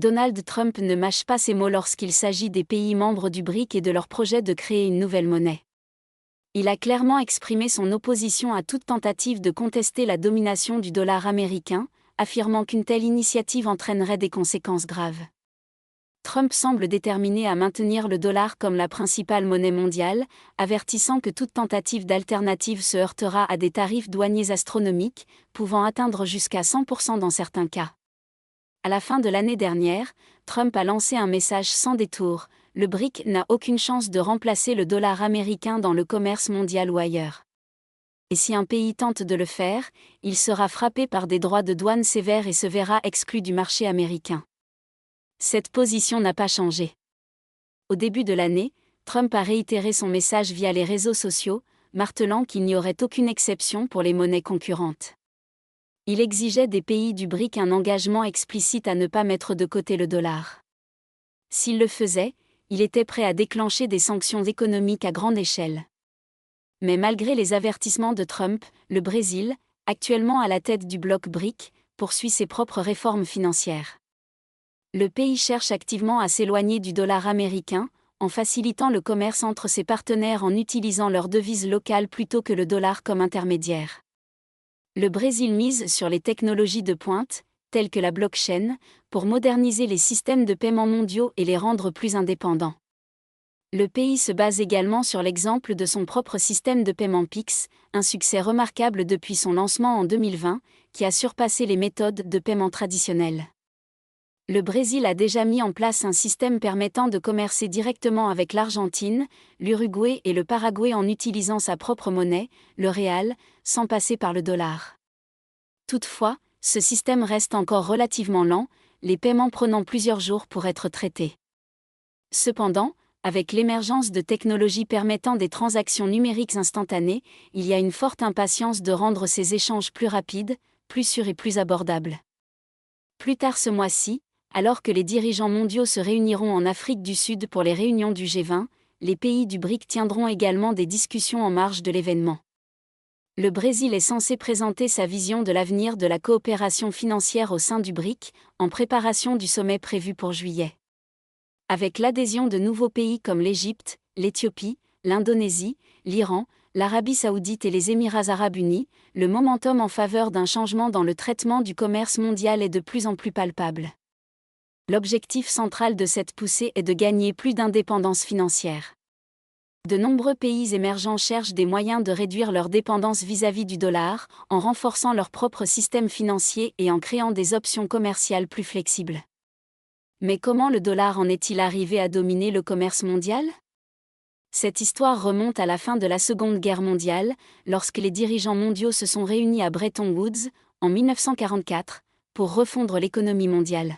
Donald Trump ne mâche pas ses mots lorsqu'il s'agit des pays membres du BRIC et de leur projet de créer une nouvelle monnaie. Il a clairement exprimé son opposition à toute tentative de contester la domination du dollar américain, affirmant qu'une telle initiative entraînerait des conséquences graves. Trump semble déterminé à maintenir le dollar comme la principale monnaie mondiale, avertissant que toute tentative d'alternative se heurtera à des tarifs douaniers astronomiques, pouvant atteindre jusqu'à 100% dans certains cas. À la fin de l'année dernière, Trump a lancé un message sans détour: le BRIC n'a aucune chance de remplacer le dollar américain dans le commerce mondial ou ailleurs. Et si un pays tente de le faire, il sera frappé par des droits de douane sévères et se verra exclu du marché américain. Cette position n'a pas changé. Au début de l'année, Trump a réitéré son message via les réseaux sociaux, martelant qu'il n'y aurait aucune exception pour les monnaies concurrentes. Il exigeait des pays du BRIC un engagement explicite à ne pas mettre de côté le dollar. S'il le faisait, il était prêt à déclencher des sanctions économiques à grande échelle. Mais malgré les avertissements de Trump, le Brésil, actuellement à la tête du bloc BRIC, poursuit ses propres réformes financières. Le pays cherche activement à s'éloigner du dollar américain, en facilitant le commerce entre ses partenaires en utilisant leur devise locale plutôt que le dollar comme intermédiaire. Le Brésil mise sur les technologies de pointe, telles que la blockchain, pour moderniser les systèmes de paiement mondiaux et les rendre plus indépendants. Le pays se base également sur l'exemple de son propre système de paiement Pix, un succès remarquable depuis son lancement en 2020, qui a surpassé les méthodes de paiement traditionnelles. Le Brésil a déjà mis en place un système permettant de commercer directement avec l'Argentine, l'Uruguay et le Paraguay en utilisant sa propre monnaie, le réal, sans passer par le dollar. Toutefois, ce système reste encore relativement lent, les paiements prenant plusieurs jours pour être traités. Cependant, avec l'émergence de technologies permettant des transactions numériques instantanées, il y a une forte impatience de rendre ces échanges plus rapides, plus sûrs et plus abordables. Plus tard ce mois-ci, alors que les dirigeants mondiaux se réuniront en Afrique du Sud pour les réunions du G20, les pays du BRIC tiendront également des discussions en marge de l'événement. Le Brésil est censé présenter sa vision de l'avenir de la coopération financière au sein du BRIC, en préparation du sommet prévu pour juillet. Avec l'adhésion de nouveaux pays comme l'Égypte, l'Éthiopie, l'Indonésie, l'Iran, l'Arabie saoudite et les Émirats arabes unis, le momentum en faveur d'un changement dans le traitement du commerce mondial est de plus en plus palpable. L'objectif central de cette poussée est de gagner plus d'indépendance financière. De nombreux pays émergents cherchent des moyens de réduire leur dépendance vis-à-vis du dollar, en renforçant leur propre système financier et en créant des options commerciales plus flexibles. Mais comment le dollar en est-il arrivé à dominer le commerce mondial ? Cette histoire remonte à la fin de la Seconde Guerre mondiale, lorsque les dirigeants mondiaux se sont réunis à Bretton Woods, en 1944, pour refondre l'économie mondiale.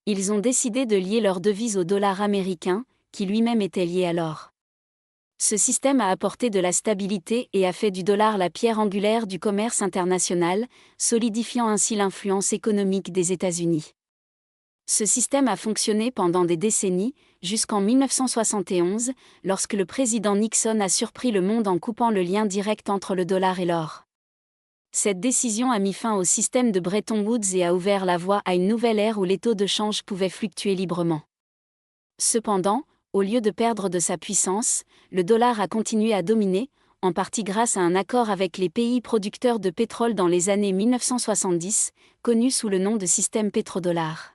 Ils ont décidé de lier leur devise au dollar américain, qui lui-même était lié à l'or. Ce système a apporté de la stabilité et a fait du dollar la pierre angulaire du commerce international, solidifiant ainsi l'influence économique des États-Unis. Ce système a fonctionné pendant des décennies, jusqu'en 1971, lorsque le président Nixon a surpris le monde en coupant le lien direct entre le dollar et l'or. Cette décision a mis fin au système de Bretton Woods et a ouvert la voie à une nouvelle ère où les taux de change pouvaient fluctuer librement. Cependant, au lieu de perdre de sa puissance, le dollar a continué à dominer, en partie grâce à un accord avec les pays producteurs de pétrole dans les années 1970, connu sous le nom de système pétrodollar.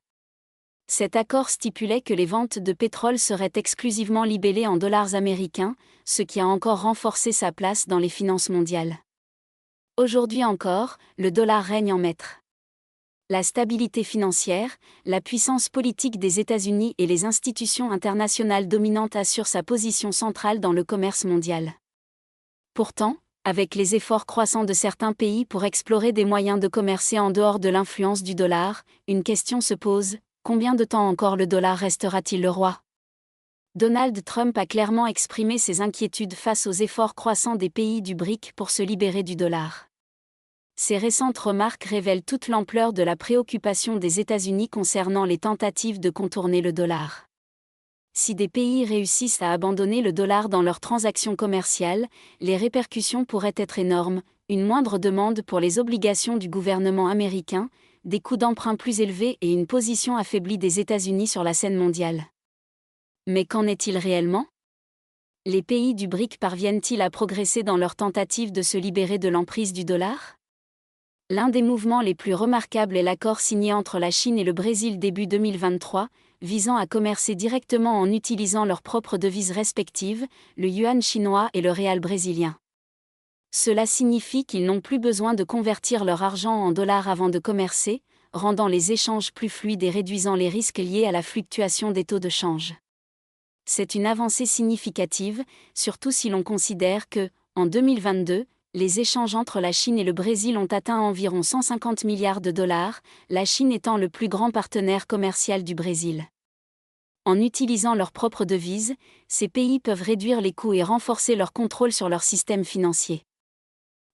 Cet accord stipulait que les ventes de pétrole seraient exclusivement libellées en dollars américains, ce qui a encore renforcé sa place dans les finances mondiales. Aujourd'hui encore, le dollar règne en maître. La stabilité financière, la puissance politique des États-Unis et les institutions internationales dominantes assurent sa position centrale dans le commerce mondial. Pourtant, avec les efforts croissants de certains pays pour explorer des moyens de commercer en dehors de l'influence du dollar, une question se pose: combien de temps encore le dollar restera-t-il le roi ? Donald Trump a clairement exprimé ses inquiétudes face aux efforts croissants des pays du BRIC pour se libérer du dollar. Ces récentes remarques révèlent toute l'ampleur de la préoccupation des États-Unis concernant les tentatives de contourner le dollar. Si des pays réussissent à abandonner le dollar dans leurs transactions commerciales, les répercussions pourraient être énormes: une moindre demande pour les obligations du gouvernement américain, des coûts d'emprunt plus élevés et une position affaiblie des États-Unis sur la scène mondiale. Mais qu'en est-il réellement ? Les pays du BRIC parviennent-ils à progresser dans leur tentative de se libérer de l'emprise du dollar ? L'un des mouvements les plus remarquables est l'accord signé entre la Chine et le Brésil début 2023, visant à commercer directement en utilisant leurs propres devises respectives, le yuan chinois et le réal brésilien. Cela signifie qu'ils n'ont plus besoin de convertir leur argent en dollars avant de commercer, rendant les échanges plus fluides et réduisant les risques liés à la fluctuation des taux de change. C'est une avancée significative, surtout si l'on considère que, en 2022, les échanges entre la Chine et le Brésil ont atteint environ 150 milliards de dollars, la Chine étant le plus grand partenaire commercial du Brésil. En utilisant leurs propres devises, ces pays peuvent réduire les coûts et renforcer leur contrôle sur leur système financier.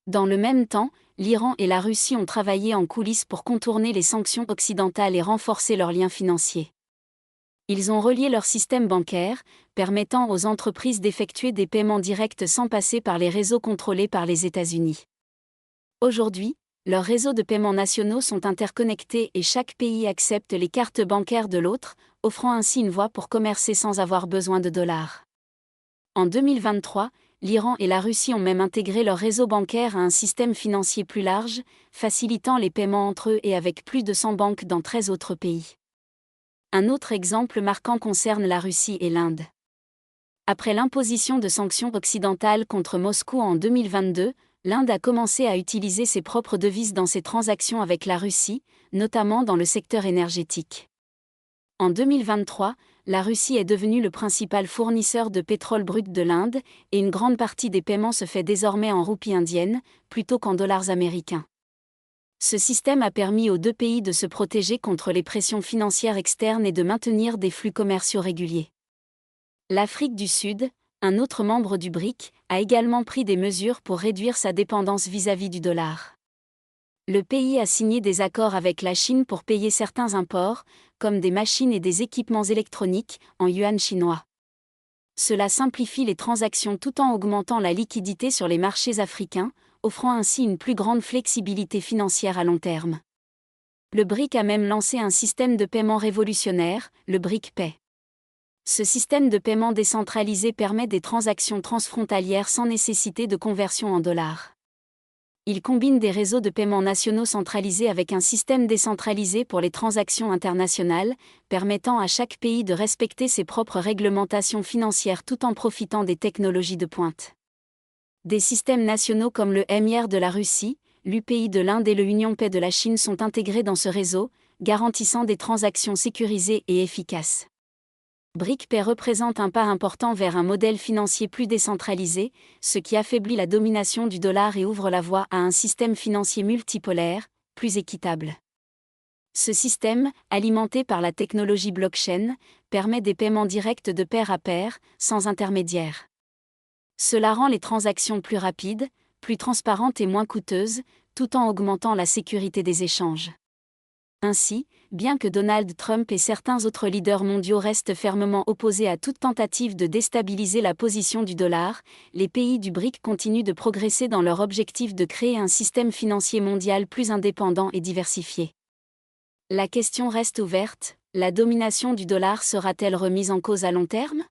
Dans le même temps, l'Iran et la Russie ont travaillé en coulisses pour contourner les sanctions occidentales et renforcer leurs liens financiers. Ils ont relié leur système bancaire, permettant aux entreprises d'effectuer des paiements directs sans passer par les réseaux contrôlés par les États-Unis. Aujourd'hui, leurs réseaux de paiements nationaux sont interconnectés et chaque pays accepte les cartes bancaires de l'autre, offrant ainsi une voie pour commercer sans avoir besoin de dollars. En 2023, l'Iran et la Russie ont même intégré leur réseau bancaire à un système financier plus large, facilitant les paiements entre eux et avec plus de 100 banques dans 13 autres pays. Un autre exemple marquant concerne la Russie et l'Inde. Après l'imposition de sanctions occidentales contre Moscou en 2022, l'Inde a commencé à utiliser ses propres devises dans ses transactions avec la Russie, notamment dans le secteur énergétique. En 2023, la Russie est devenue le principal fournisseur de pétrole brut de l'Inde, et une grande partie des paiements se fait désormais en roupies indiennes, plutôt qu'en dollars américains. Ce système a permis aux deux pays de se protéger contre les pressions financières externes et de maintenir des flux commerciaux réguliers. L'Afrique du Sud, un autre membre du BRIC, a également pris des mesures pour réduire sa dépendance vis-à-vis du dollar. Le pays a signé des accords avec la Chine pour payer certains imports, comme des machines et des équipements électroniques, en yuan chinois. Cela simplifie les transactions tout en augmentant la liquidité sur les marchés africains, offrant ainsi une plus grande flexibilité financière à long terme. Le BRIC a même lancé un système de paiement révolutionnaire, le BRIC Pay. Ce système de paiement décentralisé permet des transactions transfrontalières sans nécessité de conversion en dollars. Il combine des réseaux de paiement nationaux centralisés avec un système décentralisé pour les transactions internationales, permettant à chaque pays de respecter ses propres réglementations financières tout en profitant des technologies de pointe. Des systèmes nationaux comme le MIR de la Russie, l'UPI de l'Inde et le UnionPay de la Chine sont intégrés dans ce réseau, garantissant des transactions sécurisées et efficaces. BRIC-Pay représente un pas important vers un modèle financier plus décentralisé, ce qui affaiblit la domination du dollar et ouvre la voie à un système financier multipolaire, plus équitable. Ce système, alimenté par la technologie blockchain, permet des paiements directs de pair à pair, sans intermédiaire. Cela rend les transactions plus rapides, plus transparentes et moins coûteuses, tout en augmentant la sécurité des échanges. Ainsi, bien que Donald Trump et certains autres leaders mondiaux restent fermement opposés à toute tentative de déstabiliser la position du dollar, les pays du BRIC continuent de progresser dans leur objectif de créer un système financier mondial plus indépendant et diversifié. La question reste ouverte, la domination du dollar sera-t-elle remise en cause à long terme ?